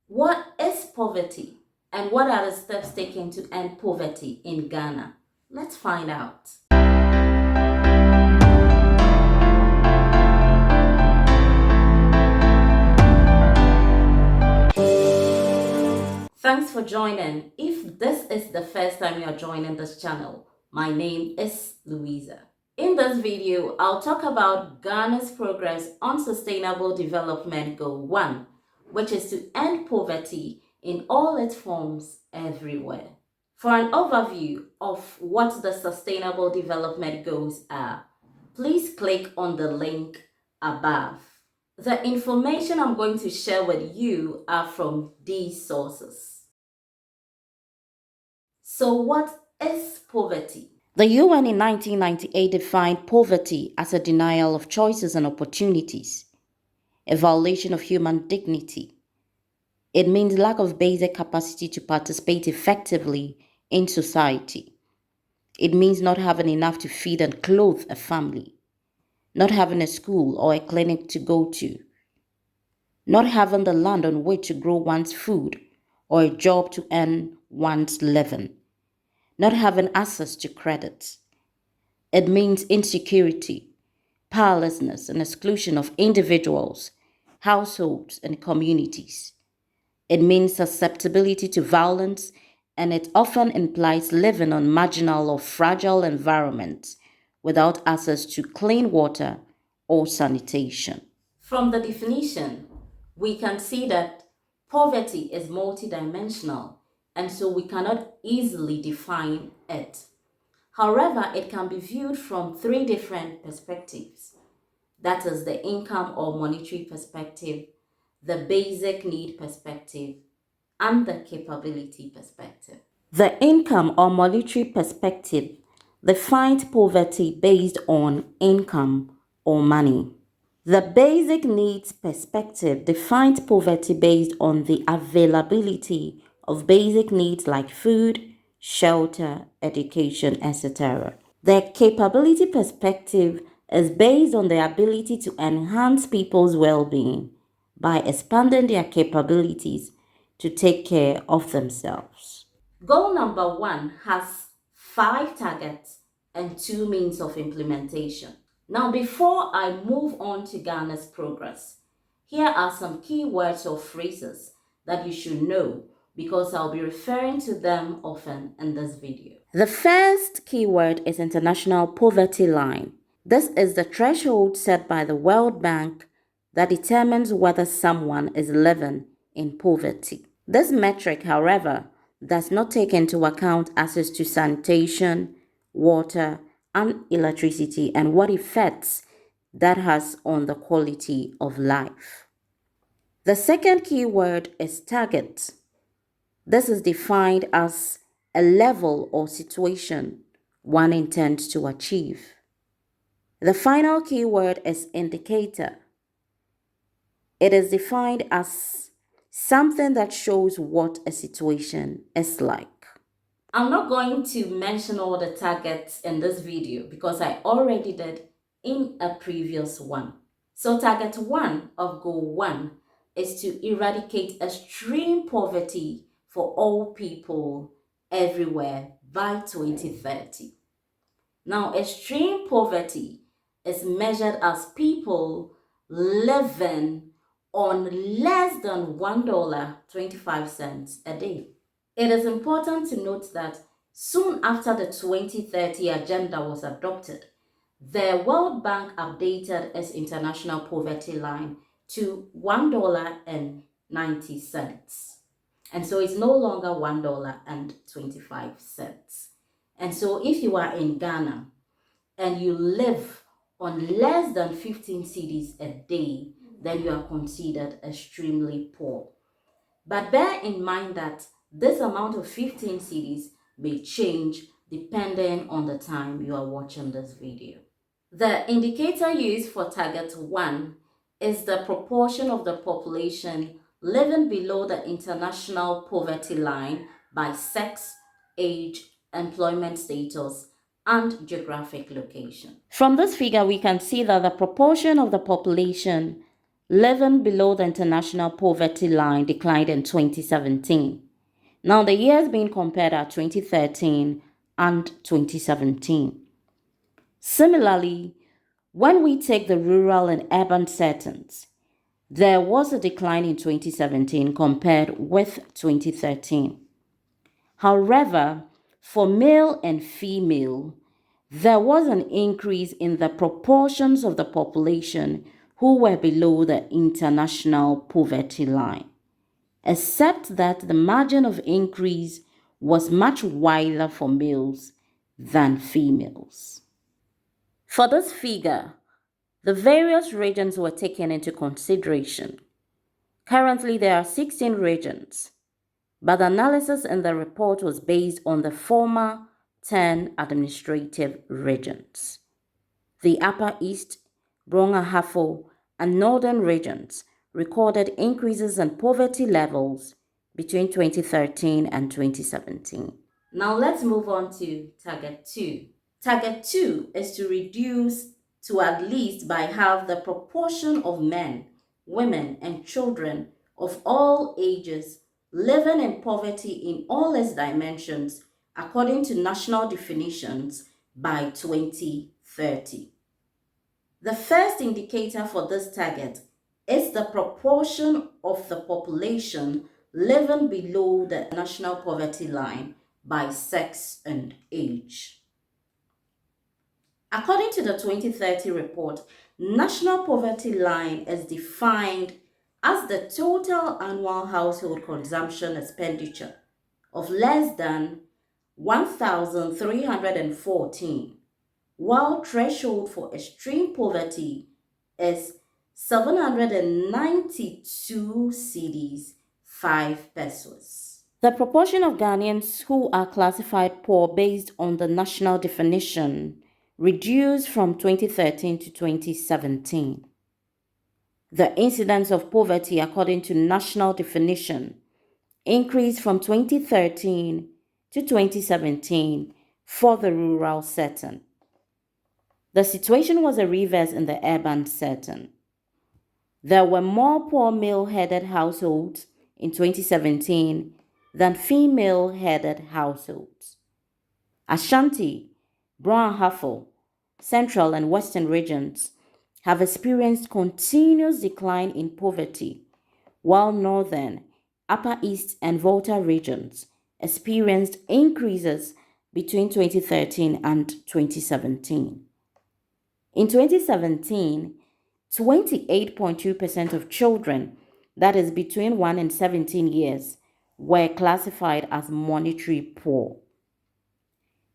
What is poverty and what are the steps taken to end poverty in Ghana? Let's find out. Thanks for joining. If this is the first time you're joining this channel, my name is Louisa. In this video, I'll talk about Ghana's progress on Sustainable Development Goal 1, which is to end poverty in all its forms everywhere. For an overview of what the Sustainable Development Goals are, please click on the link above. The information I'm going to share with you are from these sources. So what is poverty? The UN in 1998 defined poverty as a denial of choices and opportunities, a violation of human dignity. It means lack of basic capacity to participate effectively in society. It means not having enough to feed and clothe a family, not having a school or a clinic to go to, not having the land on which to grow one's food or a job to earn one's living, not having access to credit. It means insecurity, powerlessness, and exclusion of individuals, households, and communities. It means susceptibility to violence, and it often implies living on marginal or fragile environments without access to clean water or sanitation. From the definition, we can see that poverty is multidimensional, and so we cannot easily define it. However, it can be viewed from three different perspectives. That is the income or monetary perspective, the basic need perspective, and the capability perspective. The income or monetary perspective defines poverty based on income or money. The basic needs perspective defines poverty based on the availability of basic needs like food, shelter, education, etc. The capability perspective is based on the ability to enhance people's well-being by expanding their capabilities to take care of themselves. Goal number 1 has 5 targets and 2 means of implementation. Now, before I move on to Ghana's progress, here are some key words or phrases that you should know because I'll be referring to them often in this video. The first keyword is international poverty line. This is the threshold set by the World Bank that determines whether someone is living in poverty. This metric, however, does not take into account access to sanitation, water, and electricity and what effects that has on the quality of life. The second keyword is target. This is defined as a level or situation one intends to achieve. The final keyword is indicator. It is defined as something that shows what a situation is like. I'm not going to mention all the targets in this video because I already did in a previous one. So target 1 of goal 1 is to eradicate extreme poverty for all people everywhere by 2030. Now, extreme poverty is measured as people living on less than $1.25 a day. It is important to note that soon after the 2030 agenda was adopted, the World Bank updated its international poverty line to $1.90. And so it's no longer $1.25. And so if you are in Ghana and you live on less than 15 cedis a day, then you are considered extremely poor. But bear in mind that this amount of 15 cedis may change depending on the time you are watching this video. The indicator used for target 1 is the proportion of the population living below the international poverty line by sex, age, employment status, and geographic location. From this figure, we can see that the proportion of the population living below the international poverty line declined in 2017. Now, the years being compared are 2013 and 2017. Similarly, when we take the rural and urban settings, there was a decline in 2017 compared with 2013. However, for male and female, there was an increase in the proportions of the population who were below the international poverty line, except that the margin of increase was much wider for males than females. For this figure, the various regions were taken into consideration. Currently, there are 16 regions, but the analysis in the report was based on the former 10 administrative regions. The Upper East, Brong-Ahafo, and Northern regions recorded increases in poverty levels between 2013 and 2017. Now let's move on to Target 2. Target 2 is to reduce to at least by half the proportion of men, women, and children of all ages living in poverty in all its dimensions according to national definitions by 2030. The first indicator for this target is the proportion of the population living below the national poverty line by sex and age. According to the 2030 report, national poverty line is defined as the total annual household consumption expenditure of less than 1,314, while threshold for extreme poverty is 792 cedis, 5 pesos. The proportion of Ghanaians who are classified poor based on the national definition reduced from 2013 to 2017. The incidence of poverty according to national definition increased from 2013 to 2017 for the rural setting. The situation was a reverse in the urban setting. There were more poor male-headed households in 2017 than female-headed households. Ashanti, Brong-Ahafo, Central and Western regions have experienced continuous decline in poverty, while Northern, Upper East, and Volta regions experienced increases between 2013 and 2017. In 2017, 28.2% of children, that is between 1 and 17 years, were classified as monetary poor.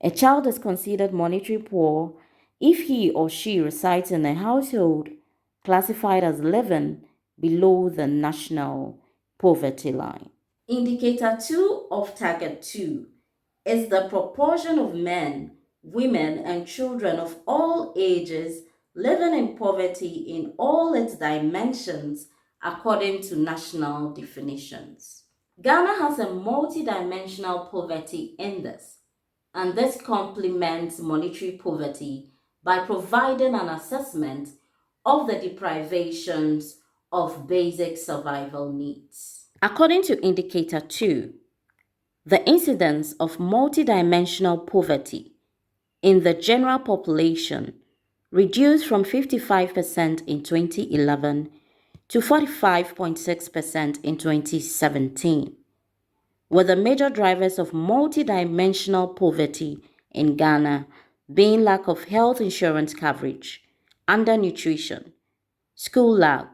A child is considered monetary poor if he or she resides in a household classified as living below the national poverty line. Indicator 2 of Target 2 is the proportion of men, women, and children of all ages living in poverty in all its dimensions according to national definitions. Ghana has a multidimensional poverty index, and this complements monetary poverty by providing an assessment of the deprivations of basic survival needs. According to Indicator 2, the incidence of multidimensional poverty in the general population reduced from 55% in 2011 to 45.6% in 2017, with the major drivers of multidimensional poverty in Ghana being lack of health insurance coverage, undernutrition, school lag,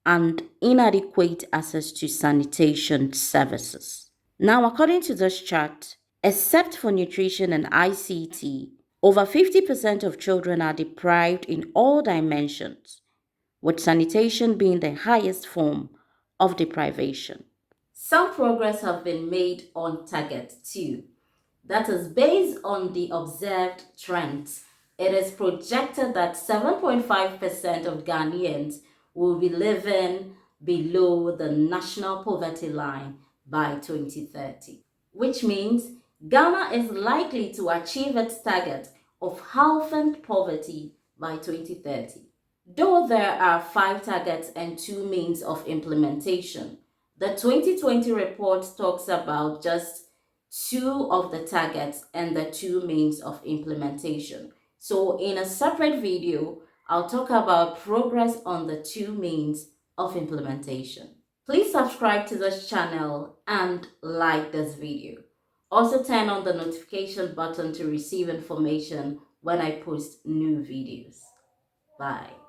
and inadequate access to sanitation services. Now, according to this chart, except for nutrition and ICT, over 50% of children are deprived in all dimensions, with sanitation being the highest form of deprivation. Some progress have been made on Target 2. That is based on the observed trends. It is projected that 7.5% of Ghanaians will be living below the national poverty line by 2030, which means Ghana is likely to achieve its target of halving poverty by 2030. Though there are 5 targets and 2 means of implementation, the 2020 report talks about just 2 of the targets and the 2 means of implementation. So in a separate video, I'll talk about progress on the 2 means of implementation. Please subscribe to this channel and like this video. Also turn on the notification button to receive information when I post new videos. Bye.